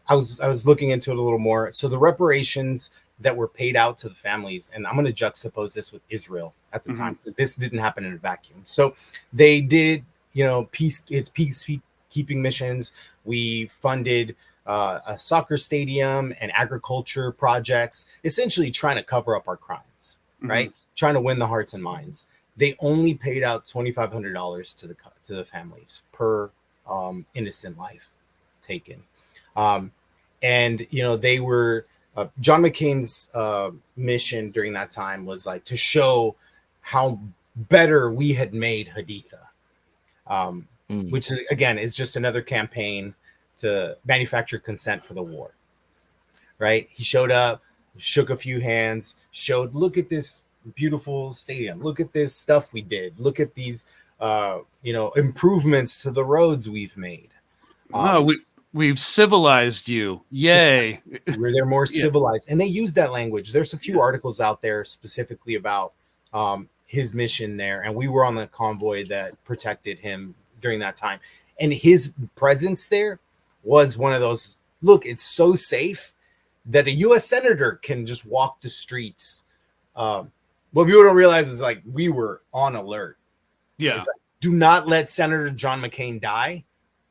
[SPEAKER 8] I was looking into it a little more. So the reparations that were paid out to the families, and I'm going to juxtapose this with Israel at the time, because this didn't happen in a vacuum. So they did, peacekeeping missions. We funded a soccer stadium and agriculture projects, essentially trying to cover up our crimes, right? Trying to win the hearts and minds. They only paid out $2,500 to the families per innocent life taken. And they were John McCain's mission during that time was like to show how better we had made Haditha, which is, again, is just another campaign to manufacture consent for the war, right? He showed up, shook a few hands, showed, look at this beautiful stadium, look at this stuff we did, look at these improvements to the roads we've made.
[SPEAKER 1] We've civilized you. Yay.
[SPEAKER 8] They're more civilized. And they use that language. There's a few articles out there specifically about his mission there. And we were on the convoy that protected him during that time. And his presence there was one of those, look, it's so safe that a U.S. senator can just walk the streets. What people don't realize is like we were on alert.
[SPEAKER 1] Yeah.
[SPEAKER 8] Like, do not let Senator John McCain die,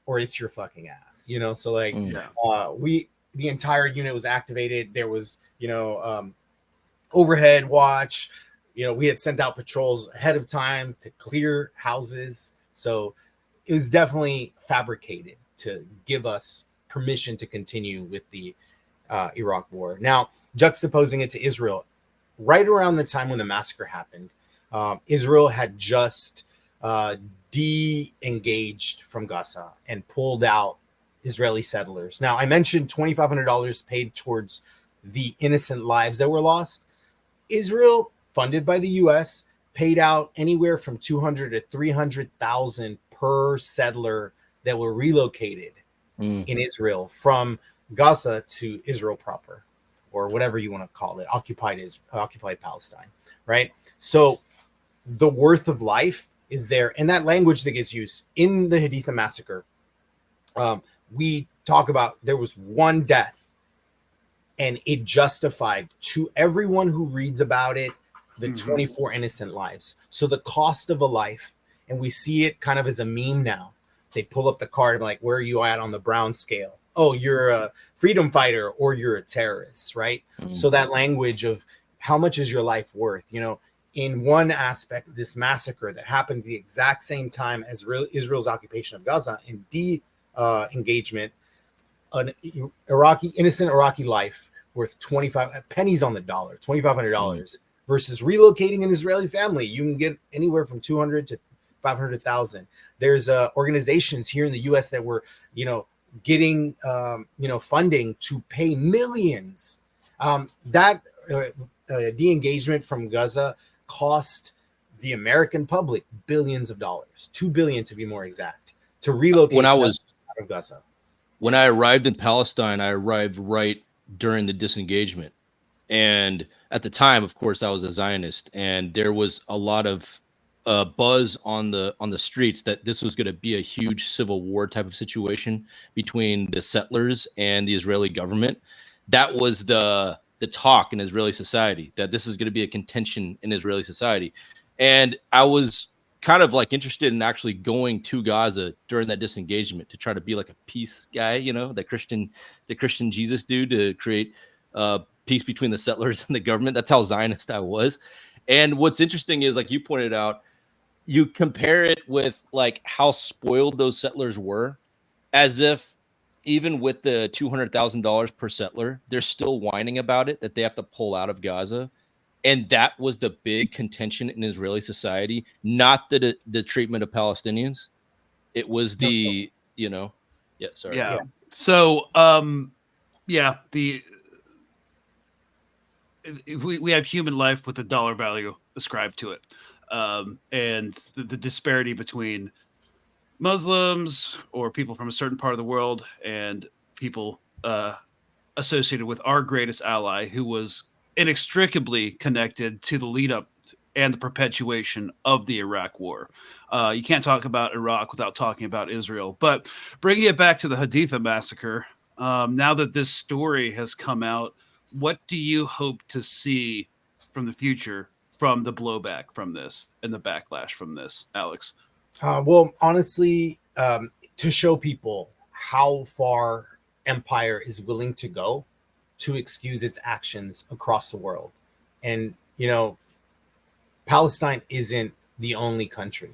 [SPEAKER 8] or it's your fucking ass, So like, the entire unit was activated. There was, overhead watch. We had sent out patrols ahead of time to clear houses. So it was definitely fabricated to give us permission to continue with the Iraq war. Now, juxtaposing it to Israel, right around the time when the massacre happened, Israel had just de-engaged from Gaza and pulled out Israeli settlers. Now, I mentioned $2,500 paid towards the innocent lives that were lost. Israel, funded by the U.S., paid out anywhere from $200,000 to $300,000 per settler that were relocated in Israel from Gaza to Israel proper, or whatever you want to call it, occupied Palestine, right? So the worth of life is there, and that language that gets used in the Haditha Massacre. We talk about there was one death, and it justified to everyone who reads about it the 24 innocent lives. So the cost of a life, and we see it kind of as a meme now. They pull up the card and like, where are you at on the Brown scale? Oh, you're a freedom fighter or you're a terrorist, right? So that language of how much is your life worth? You know, in one aspect, this massacre that happened at the exact same time as Israel's occupation of Gaza and engagement, an innocent Iraqi life worth 25 pennies on the dollar, $2,500 versus relocating an Israeli family. You can get anywhere from 200 to 500,000. There's organizations here in the U.S. that were, getting, funding to pay millions. That de-engagement from Gaza cost the American public billions of dollars, $2 billion to be more exact, to relocate out of Gaza.
[SPEAKER 2] When I arrived in Palestine, I arrived right during the disengagement. And at the time, of course, I was a Zionist, and there was a lot of buzz on the streets that this was going to be a huge civil war type of situation between the settlers and the Israeli government. That was the talk in Israeli society, that this is going to be a contention in Israeli society. And I was kind of like interested in actually going to Gaza during that disengagement to try to be like a peace guy, the Christian Jesus dude, to create peace between the settlers and the government. That's how Zionist I was. And what's interesting is, like you pointed out, you compare it with like how spoiled those settlers were, as if even with the $200,000 per settler, they're still whining about it, that they have to pull out of Gaza. And that was the big contention in Israeli society, not the treatment of Palestinians. It was the, sorry.
[SPEAKER 1] Yeah. So, we have human life with a dollar value ascribed to it. And the disparity between Muslims or people from a certain part of the world and people associated with our greatest ally, who was inextricably connected to the lead up and the perpetuation of the Iraq war. You can't talk about Iraq without talking about Israel. But bringing it back to the Haditha Massacre, now that this story has come out, what do you hope to see from the future, from the blowback from this and the backlash from this, Alex?
[SPEAKER 8] Well, honestly, to show people how far empire is willing to go to excuse its actions across the world. And, Palestine isn't the only country.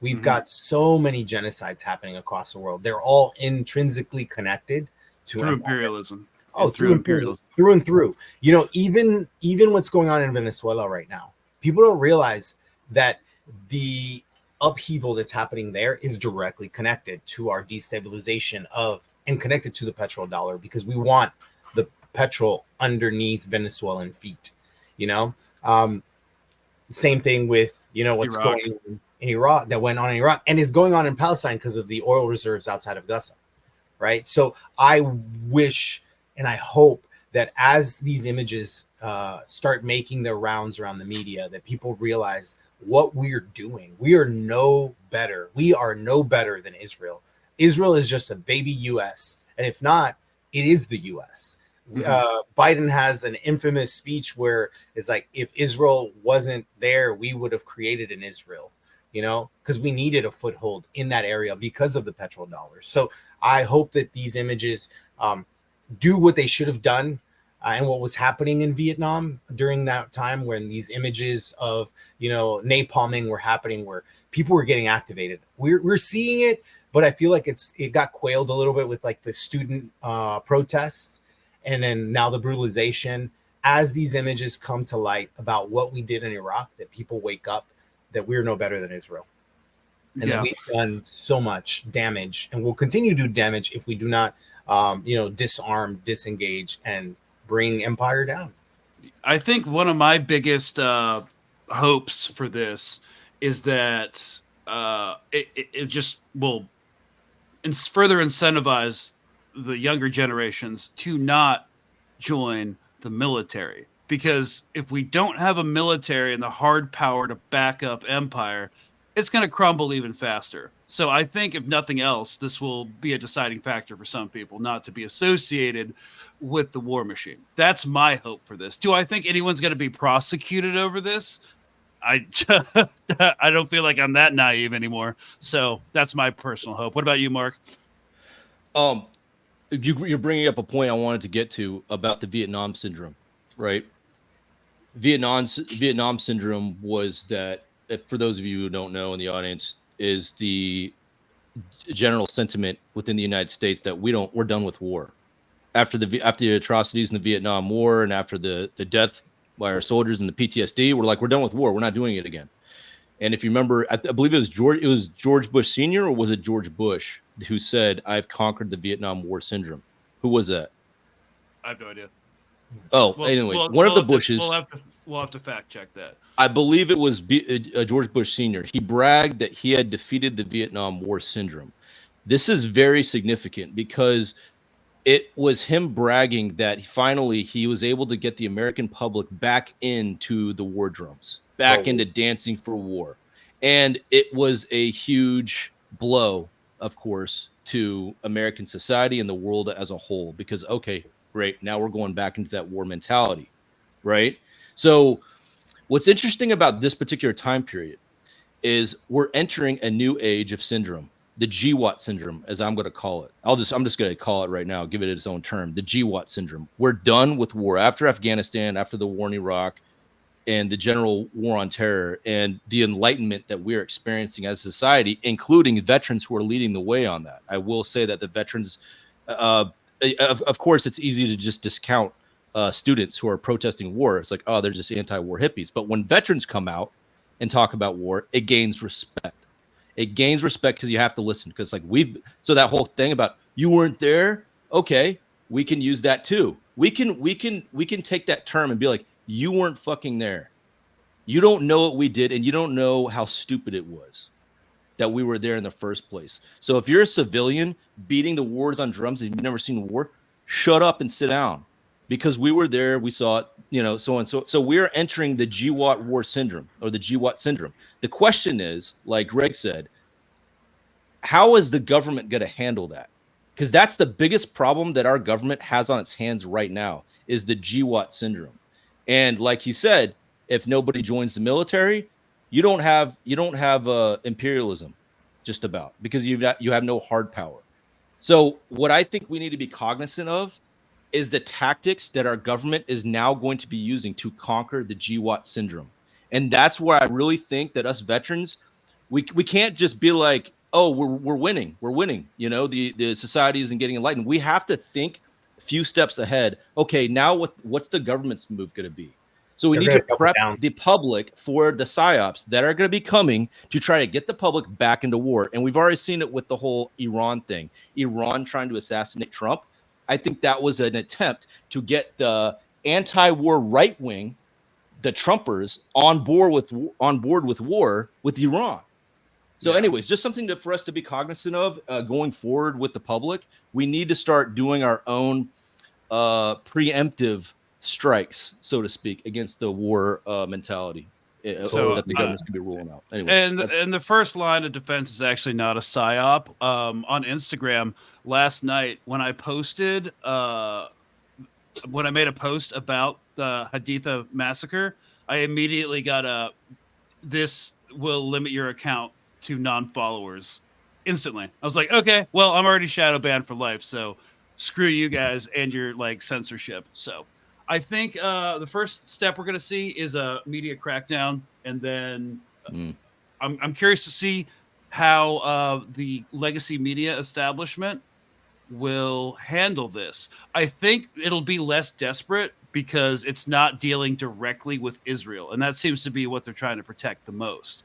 [SPEAKER 8] We've got so many genocides happening across the world. They're all intrinsically connected to
[SPEAKER 1] imperialism.
[SPEAKER 8] Oh, through imperialism, through and through. Even what's going on in Venezuela right now, people don't realize that the upheaval that's happening there is directly connected to our destabilization of and connected to the petrodollar, because we want the petrol underneath Venezuelan feet. Same thing with what's
[SPEAKER 1] Iraq.
[SPEAKER 8] going on in Iraq, that went on in Iraq and is going on in Palestine because of the oil reserves outside of Gaza, right? So I wish and I hope that as these images start making their rounds around the media, that people realize what we're doing. We are no better. We are no better than Israel. Israel is just a baby U.S. And if not, it is the U.S. Biden has an infamous speech where it's like, if Israel wasn't there, we would have created an Israel, because we needed a foothold in that area because of the petrodollar. So I hope that these images do what they should have done, and what was happening in Vietnam during that time, when these images of, napalming were happening, where people were getting activated. We're seeing it, but I feel like it got quailed a little bit with like the student protests, and then now the brutalization. as these images come to light about what we did in Iraq, that people wake up that we're no better than Israel. And that we've done so much damage and will continue to do damage if we do not, disarm, disengage, and bring empire down.
[SPEAKER 1] I think one of my biggest hopes for this is that it just will further incentivize the younger generations to not join the military. Because if we don't have a military and the hard power to back up empire, it's going to crumble even faster. So I think, if nothing else, this will be a deciding factor for some people not to be associated with the war machine. That's my hope for this. Do I think anyone's going to be prosecuted over this? I don't feel like I'm that naive anymore. So that's my personal hope. What about you, Mark?
[SPEAKER 2] You're bringing up a point I wanted to get to about the Vietnam syndrome, right? Vietnam syndrome was that, for those of you who don't know in the audience, is the general sentiment within the United States that we're done with war. After the atrocities in the Vietnam War and after the death by our soldiers and the PTSD, we're done with war. We're not doing it again. And if you remember, I believe it was George Bush Sr., or was it George Bush who said, "I've conquered the Vietnam War syndrome"? Who was that?
[SPEAKER 1] I have no idea.
[SPEAKER 2] Oh, anyway, one of the Bushes.
[SPEAKER 1] We'll have to fact check that.
[SPEAKER 2] I believe it was George Bush Sr. He bragged that he had defeated the Vietnam War syndrome. This is very significant because it was him bragging that finally he was able to get the American public back into the war drums, back into dancing for war. And it was a huge blow, of course, to American society and the world as a whole, because, okay, great, now we're going back into that war mentality, right? So what's interesting about this particular time period is we're entering a new age of syndrome, the GWAT syndrome, as I'm going to call it. I'm just going to call it right now, give it its own term, the GWAT syndrome. We're done with war. After Afghanistan, after the war in Iraq, and the general war on terror, and the enlightenment that we're experiencing as a society, including veterans who are leading the way on that. I will say that the veterans, of course, it's easy to just discount students who are protesting war. It's like, oh, they're just anti-war hippies. But when veterans come out and talk about war, it gains respect. It gains respect because you have to listen. Because so that whole thing about you weren't there, okay, we can use that too. We can take that term and be like, you weren't fucking there. You don't know what we did, and you don't know how stupid it was that we were there in the first place. So if you're a civilian beating the wars on drums and you've never seen war, shut up and sit down, because we were there, we saw it, so on. So we're entering the GWAT war syndrome, or the GWAT syndrome. The question is, like Greg said, how is the government going to handle that? Because that's the biggest problem that our government has on its hands right now, is the GWAT syndrome. And like he said, if nobody joins the military, you don't have imperialism, just about, because you have no hard power. So what I think we need to be cognizant of is the tactics that our government is now going to be using to conquer the GWAT syndrome. And that's where I really think that us veterans, we can't just be like, oh, we're winning. The society isn't getting enlightened. We have to think a few steps ahead. Okay, now what's the government's move going to be? So we need to prep the public for the psyops that are going to be coming to try to get the public back into war. And we've already seen it with the whole Iran thing. Iran trying to assassinate Trump. I think that was an attempt to get the anti-war right wing, the Trumpers, on board with war with Iran. So anyways, just something for us to be cognizant of going forward with the public. We need to start doing our own preemptive strikes, so to speak, against the war mentality so that the government's going to be ruling out. Anyway,
[SPEAKER 1] and the first line of defense is actually not a psyop. On Instagram last night, when I posted, when I made a post about the Haditha Massacre, I immediately got this will limit your account to non-followers instantly. I was like, okay, well, I'm already shadow banned for life, so screw you guys and your censorship. So I think the first step we're going to see is a media crackdown, and then I'm curious to see how the legacy media establishment will handle this. I think it'll be less desperate because it's not dealing directly with Israel, and that seems to be what they're trying to protect the most.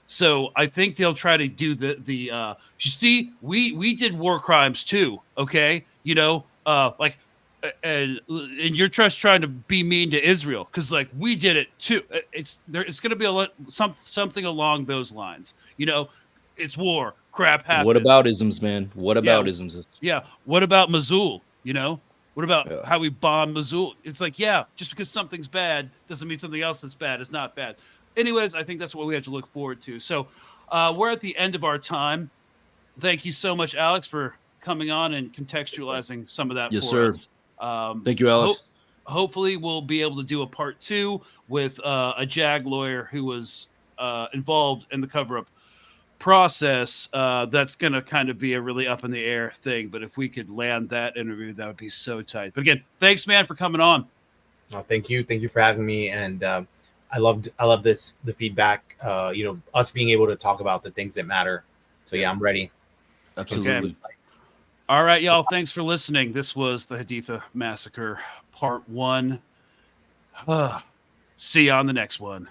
[SPEAKER 1] So I think they'll try to do you see, we did war crimes too, okay? You know, and you're just trying to be mean to Israel because like we did it too. It's going to be something along those lines. You know, it's war. Crap happens.
[SPEAKER 2] What about isms, man? What about isms?
[SPEAKER 1] Yeah. What about Mosul? You know, what about how we bombed Mosul? It's like, yeah, just because something's bad doesn't mean something else that's bad is not bad. Anyways, I think that's what we have to look forward to. So we're at the end of our time. Thank you so much, Alex, for coming on and contextualizing some of that for us.
[SPEAKER 2] Thank you, Alex.
[SPEAKER 1] Hopefully we'll be able to do a part 2 with a JAG lawyer who was involved in the cover-up process. That's going to kind of be a really up in the air thing. But if we could land that interview, that would be so tight. But again, thanks, man, for coming on.
[SPEAKER 8] Oh, thank you. Thank you for having me. And I love the feedback, us being able to talk about the things that matter. So yeah, I'm ready.
[SPEAKER 2] Absolutely.
[SPEAKER 1] Okay. All right, y'all. Thanks for listening. This was the Haditha Massacre Part 1. See you on the next one.